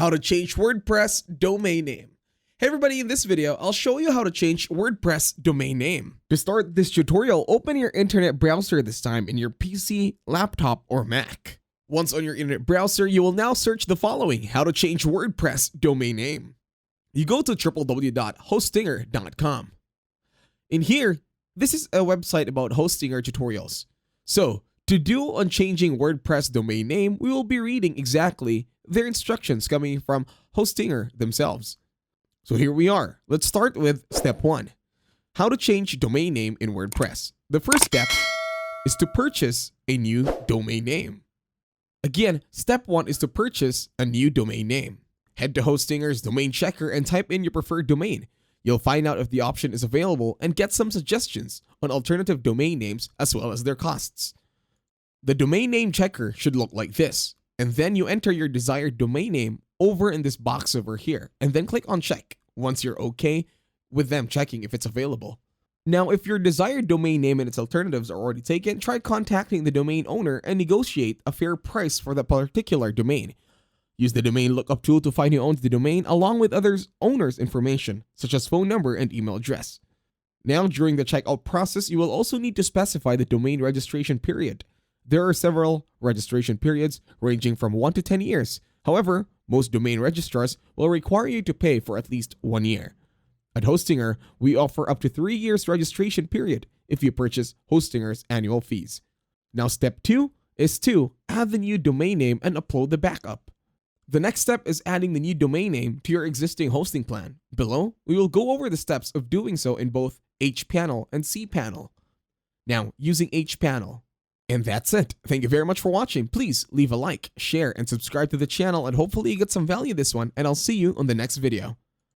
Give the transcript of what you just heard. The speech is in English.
How to change WordPress domain name. Hey everybody, in this video, I'll show you how to change WordPress domain name. To start this tutorial, open your internet browser this time in your PC, laptop, or Mac. Once on your internet browser, you will now search the following: how to change WordPress domain name. You go to www.hostinger.com. In here, this is a website about Hostinger tutorials. So, to do on changing WordPress domain name, we will be reading exactly their instructions coming from Hostinger themselves. So here we are. Let's start with step 1. How to change domain name in WordPress. The first step is to purchase a new domain name. Again, step 1 is to purchase a new domain name. Head to Hostinger's domain checker and type in your preferred domain. You'll find out if the option is available and get some suggestions on alternative domain names as well as their costs. The domain name checker should look like this, and then you enter your desired domain name over in this box over here, and then click on check once you're okay with them checking if it's available. Now, if your desired domain name and its alternatives are already taken, try contacting the domain owner and negotiate a fair price for the particular domain. Use the domain lookup tool to find who owns the domain along with others' owners' information, such as phone number and email address. Now, during the checkout process, you will also need to specify the domain registration period. There are several registration periods ranging from 1 to 10 years. However, most domain registrars will require you to pay for at least 1 year. At Hostinger, we offer up to 3 years registration period if you purchase Hostinger's annual fees. Now, step 2 is to add the new domain name and upload the backup. The next step is adding the new domain name to your existing hosting plan. Below, we will go over the steps of doing so in both hPanel and cPanel. Now, using hPanel. And that's it. Thank you very much for watching. Please leave a like, share, and subscribe to the channel, and hopefully you get some value this one, and I'll see you on the next video.